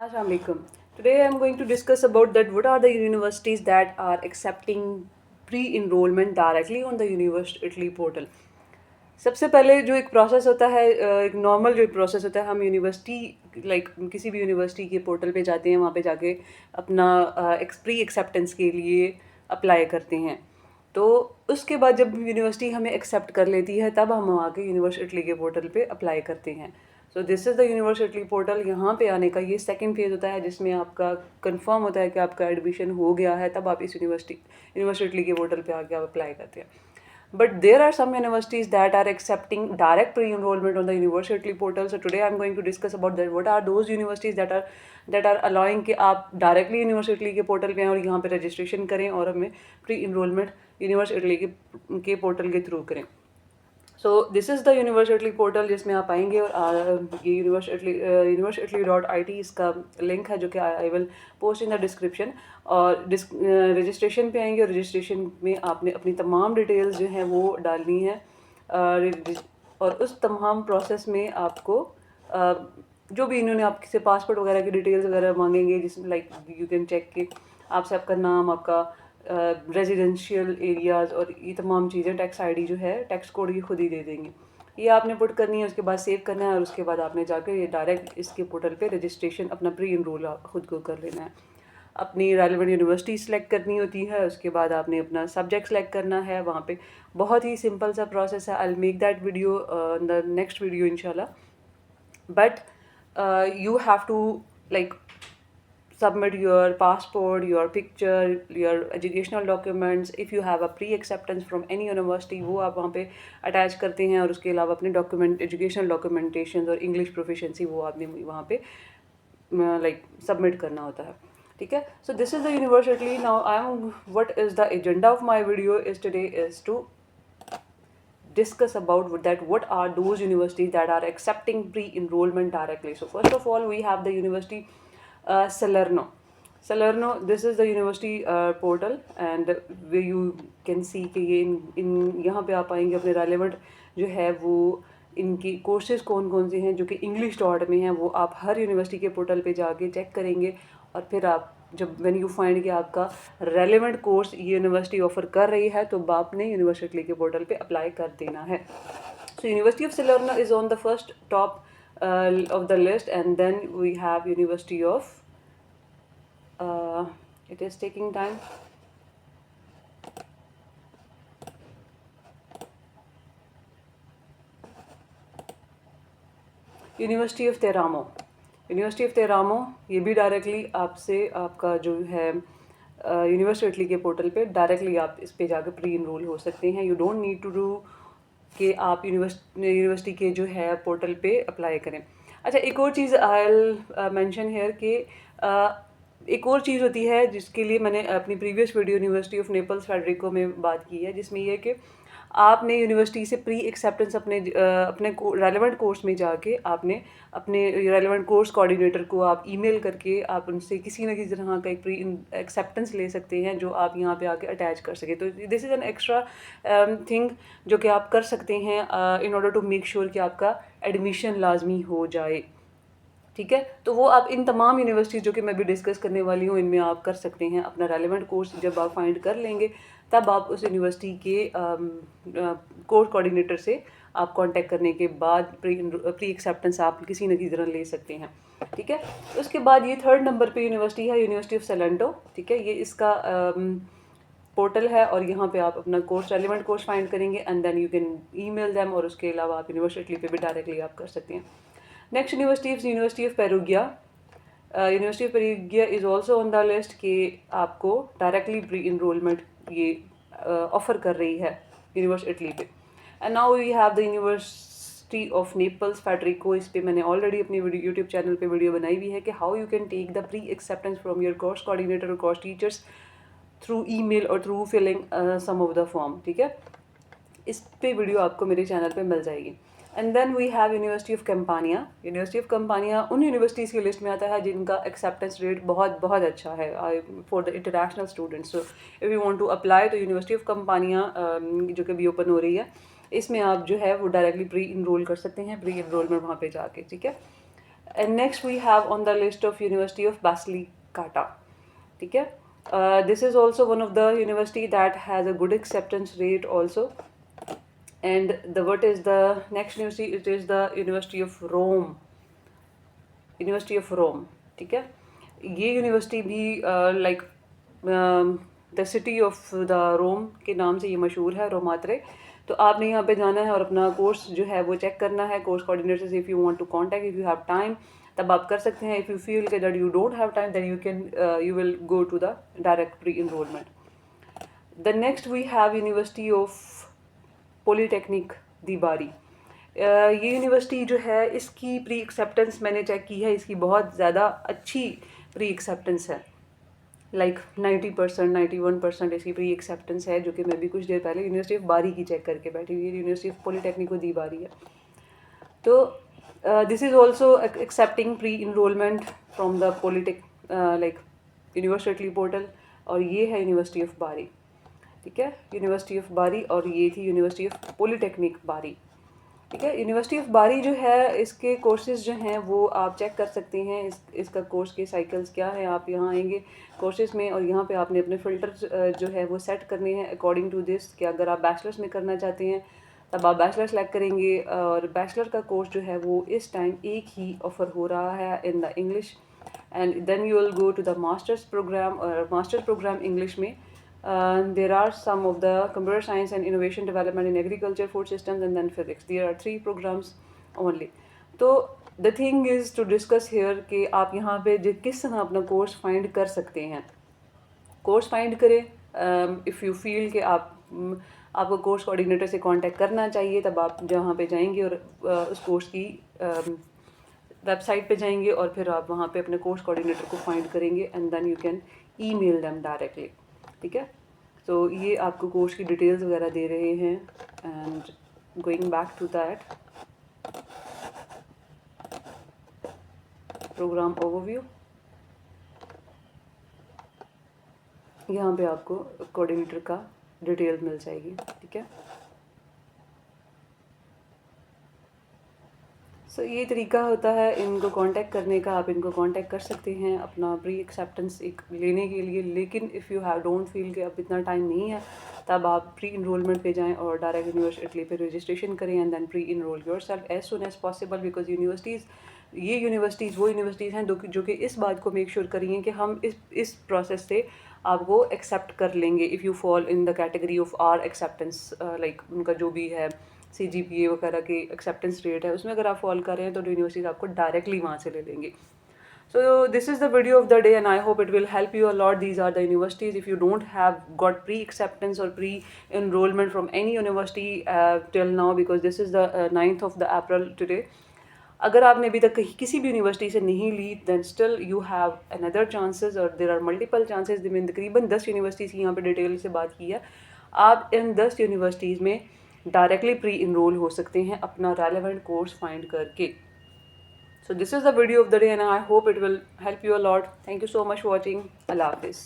Assalamualaikum. Today I am going to discuss about that what are the universities that are accepting pre-enrollment directly on the university portal. सबसे पहले जो एक process होता है एक normal जो प्रोसेस होता है हम यूनिवर्सिटी किसी भी यूनिवर्सिटी के पोर्टल पे जाते हैं वहाँ पे जाके अपना प्री एक्सेप्टेंस के लिए अप्लाई करते हैं। तो उसके बाद जब यूनिवर्सिटी हमें एक्सेप्ट कर लेती है तब हम वहाँ के यूनिवर्सिटी के पोर्टल पे अप्लाई करते हैं। सो this is the university portal. यहाँ पे आने का ये सेकंड फेज़ होता है जिसमें आपका कंफर्म होता है कि आपका एडमिशन हो गया है, तब आप इस यूनिवर्सिटी के पोर्टल पे आके आप अप्लाई करते हैं। But there are some universities that are accepting direct pre-enrollment on the university portal. So today I'm going to discuss about that. What are those universities that are allowing कि आप directly university के portal पे आएं और यहाँ पे registration करें और हमें pre-enrollment university के portal के through करें। सो this is the university portal जिसमें आप आएंगे और ये university.it इसका लिंक है जो कि I will post in the description. और रजिस्ट्रेशन पे आएंगे और रजिस्ट्रेशन में आपने अपनी तमाम डिटेल्स जो हैं वो डालनी है। और उस तमाम प्रोसेस में आपको जो भी इन्होंने आपसे पासपोर्ट वगैरह की डिटेल्स वगैरह मांगेंगे, जिसमें लाइक यू कैन चेक कि आपसे आपका नाम, आपका रेजिडेंशियल एरियाज़ और ये तमाम चीज़ें, टैक्स आईडी जो है, टैक्स कोड ये खुद ही दे देंगे। ये आपने पुट करनी है, उसके बाद सेव करना है और उसके बाद आपने जाकर ये डायरेक्ट इसके पोर्टल पे रजिस्ट्रेशन अपना प्री इनरोल खुद को कर लेना है। अपनी रेलिवेंट यूनिवर्सिटी सेलेक्ट करनी होती है, उसके बाद आपने अपना सब्जेक्ट सेलेक्ट करना है। वहाँ पे बहुत ही सिंपल सा प्रोसेस है। I will make that video in the next video इंशाल्लाह। But you have to like submit your passport, your picture, your educational documents. If you have a pre-acceptance from any university, वो आप वहाँ पे attach करते हैं और उसके अलावा अपने डॉक्यूमेंट, एजुकेशनल डॉक्यूमेंटेशन और इंग्लिश प्रोफिशेंसी वो आपने वहाँ पे सबमिट करना होता है। ठीक है। So this is the university. Now I am what is the agenda of my video is today is to discuss about what are those universities that are accepting pre-enrollment directly. So first of all we have the university Salerno. This is the university portal and where you can see कि ये इन यहाँ पे आप आएंगे अपने relevant जो है वो इनकी कोर्सेज कौन कौन से हैं जो कि इंग्लिश डॉट में हैं, वो आप हर यूनिवर्सिटी के पोर्टल पे जाके चेक करेंगे और फिर आप जब व्हेन यू फाइंड कि आपका रेलेवेंट कोर्स ये यूनिवर्सिटी ऑफर कर रही है तो आपने यूनिवर्सिटी के पोर्टल पे अप्लाई कर देना है। So university of Salerno is on the first top of the list and then we have university of it is taking time. University of Teramo ये भी डायरेक्टली आपसे आपका जो है यूनिवर्सिटी के पोर्टल पे डायरेक्टली आप इस पे जाकर प्री इनरोल हो सकते हैं। You don't need to do कि आप यूनिवर्सिटी के जो है पोर्टल पे अप्लाई करें। अच्छा, एक और चीज़ आई विल मेंशन हियर कि एक और चीज़ होती है जिसके लिए मैंने अपनी previous video university of Naples Federico में बात की है, जिसमें यह कि आपने यूनिवर्सिटी से प्री एक्सेप्टेंस अपने रेलेवेंट कोर्स में जाके आपने अपने रेलेवेंट कोर्स कोऑर्डिनेटर को आप ईमेल करके आप उनसे किसी न किसी तरह का एक प्री एक्सेप्टेंस ले सकते हैं जो आप यहाँ पे आके अटैच कर सकें। तो this is an extra thing जो कि आप कर सकते हैं in order to make sure कि आपका एडमिशन लाजमी हो जाए। ठीक है। तो वो आप इन तमाम यूनिवर्सिटीज़ जो कि मैं भी डिस्कस करने वाली हूँ इनमें आप कर सकते हैं। अपना रेलेवेंट कोर्स जब आप फाइंड कर लेंगे तब आप उस यूनिवर्सिटी के कोर्स कोऑर्डिनेटर से आप कांटेक्ट करने के बाद प्री एक्सेप्टेंस आप किसी न किसी तरह ले सकते हैं। ठीक है। उसके बाद ये थर्ड नंबर पे यूनिवर्सिटी है, यूनिवर्सिटी ऑफ सलेंटो। ठीक है। ये इसका पोर्टल है और यहाँ पे आप अपना कोर्स, रेलेवेंट कोर्स फाइंड करेंगे and then you can email them और उसके अलावा आप यूनिवर्सिटी पे भी डायरेक्टली आप कर सकते हैं। Next university is university of Perugia. University of Perugia is also on the list कि आपको डायरेक्टली प्री इनरोलमेंट ये ऑफ़र कर रही है यूनिवर्सिटी पे। And now we have the university of Naples Federico. इस पे मैंने ऑलरेडी अपनी यूट्यूब चैनल पे वीडियो बनाई हुई है कि how you can take the pre acceptance from your course coordinator और कोर्स टीचर्स थ्रू ईमेल और through filling some of the form. ठीक है। इस पे वीडियो आपको मेरे चैनल पे मिल जाएगी। And then we have university of Campania. University of Campania उन यूनिवर्सिटीज़ की लिस्ट में आता है जिनका एक्सेप्टेंस रेट बहुत बहुत अच्छा है for the international students. So if you want to apply तो यूनिवर्सिटी ऑफ कैम्पानिया जो कि भी ओपन हो रही है, इसमें आप जो है वो डायरेक्टली प्री इनरोल कर सकते हैं, प्री इनरोलमेंट वहाँ पे जाके। ठीक है। And next we have on the list of university of Basilicata. ठीक है. This is also one of the university that has a good acceptance rate also. And what is the next university? It is the University of Rome. University of Rome. ठीक है. ये university भी like the city of the Rome के नाम से ये मशहूर है, रोमात्रे. तो आपने यहाँ पे जाना है और अपना कोर्स जो है वो चेक करना है. कोर्स कोऑर्डिनेटर से if you want to contact, if you have time तब आप कर सकते हैं. इफ़ यू फील के that you don't have time then you will go to the direct pre enrolment. The next we have university of polytechnic di Bari. ये university जो है इसकी प्री एक्सेप्टेंस मैंने चेक की है, इसकी बहुत ज़्यादा अच्छी प्री एक्सेप्टेंस है. लाइक 90% 91% इसकी प्री एक्सेप्टेंस है, जो कि मैं भी कुछ देर पहले यूनिवर्सिटी ऑफ बारी की चेक करके बैठी हुई. University of polytechnic di Bari है. तो this is also accepting pre enrolment from the polytech like university portal. और ये है यूनिवर्सिटी ऑफ बारी. ठीक है. यूनिवर्सिटी ऑफ बारी और ये थी यूनिवर्सिटी ऑफ पॉलीटेक्निक बारी. ठीक है. यूनिवर्सिटी ऑफ बारी जो है इसके कोर्सेज जो हैं वो आप चेक कर सकते हैं. इसका कोर्स के साइकिल्स क्या है. आप यहाँ आएंगे कोर्सेज में और यहाँ पे आपने अपने फ़िल्टर जो है वो सेट करने हैं अकॉर्डिंग टू दिस. कि अगर आप बैचलर्स में करना चाहते हैं तब आप बैचलर सेलेक्ट करेंगे. और बैचलर का कोर्स जो है वो इस टाइम एक ही ऑफ़र हो रहा है in the English. And then you will go to the masters program. और मास्टर्स प्रोग्राम इंग्लिश में there are some of the computer science and innovation development in agriculture, food systems and then physics. There are 3 programs only. तो the thing is to discuss here कि आप यहाँ पे किस तरह अपना कोर्स फाइंड कर सकते हैं. कोर्स फाइंड करें. इफ़ यू फील कि आपको कोर्स कोऑर्डिनेटर से कांटेक्ट करना चाहिए तब आप जहाँ पे जाएंगे और उस कोर्स की वेबसाइट पे जाएंगे और फिर आप वहाँ पे अपने कोर्स कोऑर्डिनेटर को फाइंड करेंगे and then you can email them directly. ठीक है. तो ये आपको कोर्स की डिटेल्स वगैरह दे रहे हैं. And going back to that program overview, यहाँ पे आपको कोऑर्डिनेटर का डिटेल्स मिल जाएगी. ठीक है. सो ये तरीका होता है इनको कांटेक्ट करने का. आप इनको कांटेक्ट कर सकते हैं अपना प्री एक्सेप्टेंस एक लेने के लिए. लेकिन if you have don't feel कि अब इतना टाइम नहीं है तब आप प्री इनरोलमेंट पे जाएं और डायरेक्ट यूनिवर्सिटी पे रजिस्ट्रेशन करें and then pre enrol yourself as soon as possible. Because ये यूनिवर्सिटीज़ वो यूनिवर्सिटीज़ हैं जो कि इस बात को मेक श्योर करेंगे कि हम इस प्रोसेस से आपको एक्सेप्ट कर लेंगे if you fall in the category of our acceptance. Like उनका जो भी है CGPA वगैरह की एक्सेप्टेंस रेट है उसमें अगर आप फॉल कर रहे हैं तो यूनिवर्सिटीज़ आपको डायरेक्टली वहाँ से ले लेंगे. So this is the video of the day and I hope it will help you a lot. These are the universities. If you don't have got pre-acceptance or pre-enrollment from any university till now, because this is the 9th of the April today. अगर आपने अभी तक किसी भी university से नहीं ली then still you have another chances or there are multiple chances. में तकरीबन 10 यूनिवर्सिटीज़ की यहाँ पे डिटेल से बात की है. आप इन 10 यूनिवर्सिटीज़ में डायरेक्टली प्री इनरोल हो सकते हैं अपना रेलेवेंट कोर्स फाइंड करके. So this is the video of the day and I hope it will help you a lot. Thank you so much for watching. Allah Hafiz.